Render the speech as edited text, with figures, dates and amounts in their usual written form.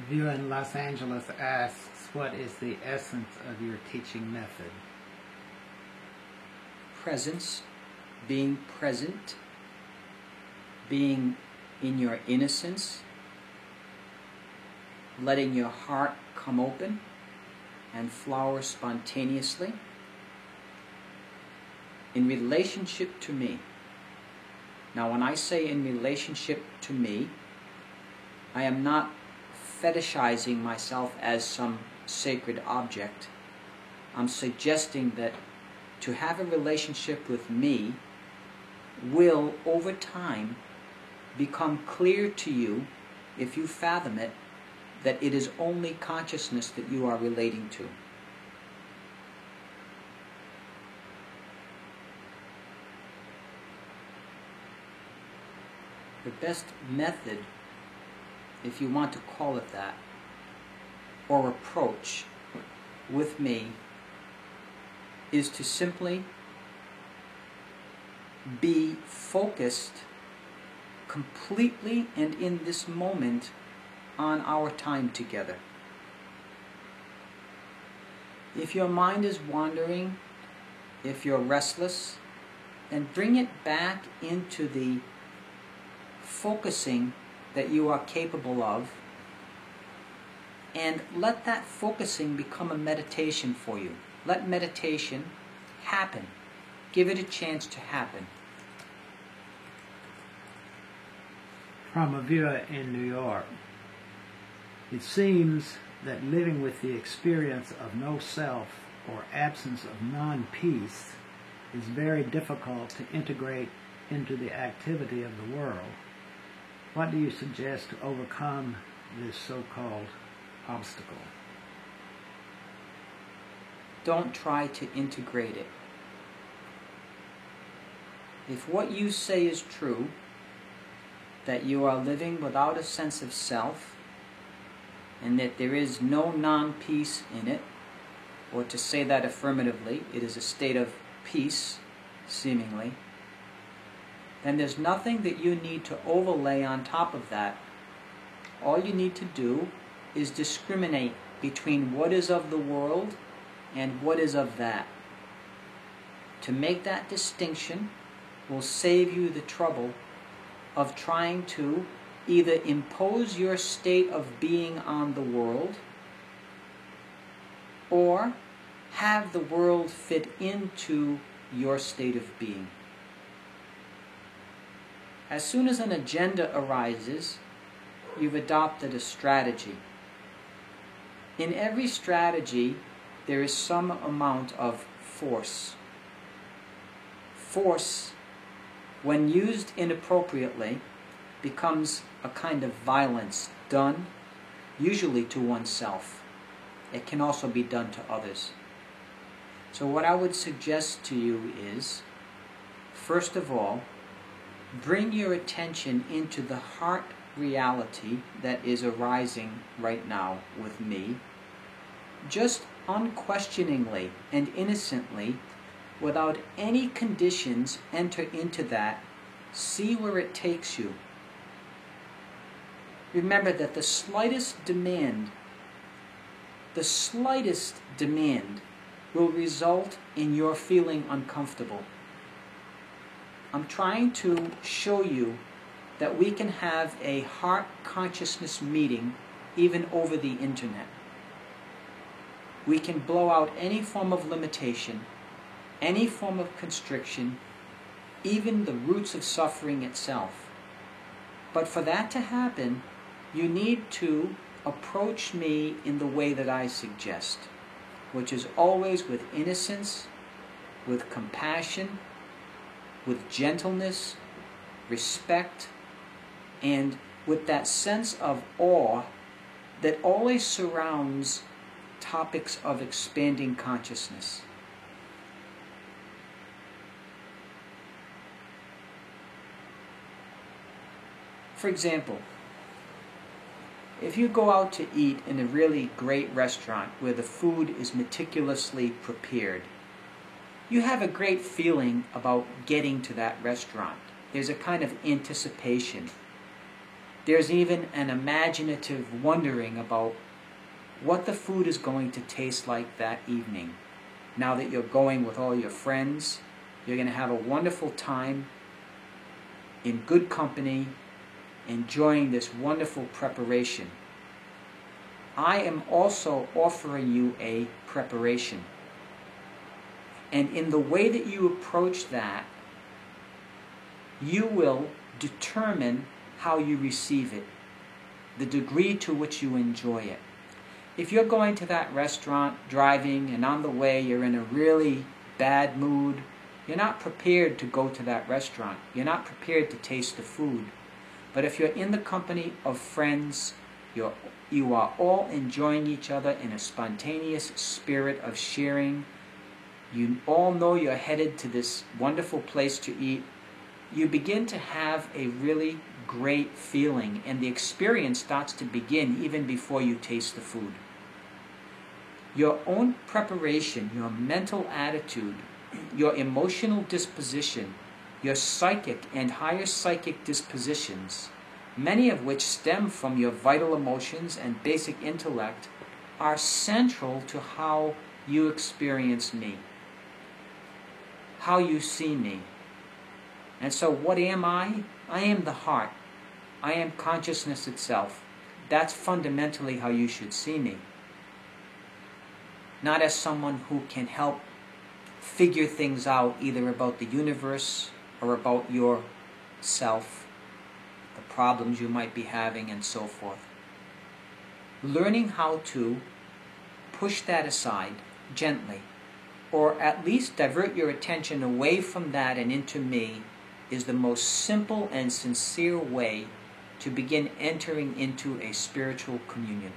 viewer in Los Angeles asks, what is the essence of your teaching method? Presence, being present, being in your innocence, letting your heart come open and flower spontaneously in relationship to me. Now, when I say in relationship to me, I am not fetishizing myself as some sacred object. I'm suggesting that to have a relationship with me will, over time, become clear to you, if you fathom it, that it is only consciousness that you are relating to. The best method, if you want to call it that, or approach with me, is to simply be focused completely and in this moment on our time together. If your mind is wandering, if you're restless, then bring it back into the focusing that you are capable of, and let that focusing become a meditation for you. Let meditation happen. Give it a chance to happen. From a viewer in New York, it seems that living with the experience of no self or absence of non-peace is very difficult to integrate into the activity of the world. What do you suggest to overcome this so-called obstacle? Don't try to integrate it. If what you say is true, that you are living without a sense of self, and that there is no non-peace in it, or to say that affirmatively, it is a state of peace, seemingly, then there's nothing that you need to overlay on top of that. All you need to do is discriminate between what is of the world and what is of that. To make that distinction will save you the trouble of trying to either impose your state of being on the world or have the world fit into your state of being. As soon as an agenda arises, you've adopted a strategy. In every strategy, there is some amount of force. Force, when used inappropriately, becomes a kind of violence done, usually to oneself. It can also be done to others. So what I would suggest to you is, first of all, bring your attention into the heart reality that is arising right now with me. Just unquestioningly and innocently, without any conditions, enter into that. See where it takes you. Remember that the slightest demand will result in your feeling uncomfortable. I'm trying to show you that we can have a heart consciousness meeting even over the internet. We can blow out any form of limitation, any form of constriction, even the roots of suffering itself. But for that to happen, you need to approach me in the way that I suggest, which is always with innocence, with compassion, with gentleness, respect, and with that sense of awe that always surrounds topics of expanding consciousness. For example, if you go out to eat in a really great restaurant where the food is meticulously prepared, you have a great feeling about getting to that restaurant. There's a kind of anticipation. There's even an imaginative wondering about what the food is going to taste like that evening. Now that you're going with all your friends, you're going to have a wonderful time in good company, enjoying this wonderful preparation. I am also offering you a preparation. And in the way that you approach that, you will determine how you receive it, the degree to which you enjoy it. If you're going to that restaurant, driving, and on the way you're in a really bad mood, you're not prepared to go to that restaurant. You're not prepared to taste the food. But if you're in the company of friends, you are all enjoying each other in a spontaneous spirit of sharing. You all know you're headed to this wonderful place to eat. You begin to have a really great feeling, and the experience starts to begin even before you taste the food. Your own preparation, your mental attitude, your emotional disposition, your psychic and higher psychic dispositions, many of which stem from your vital emotions and basic intellect, are central to how you experience me, how you see me. And so what am I? I am the heart. I am consciousness itself. That's fundamentally how you should see me. Not as someone who can help figure things out either about the universe or about yourself, the problems you might be having, and so forth. Learning how to push that aside gently, or at least divert your attention away from that and into me, is the most simple and sincere way to begin entering into a spiritual communion.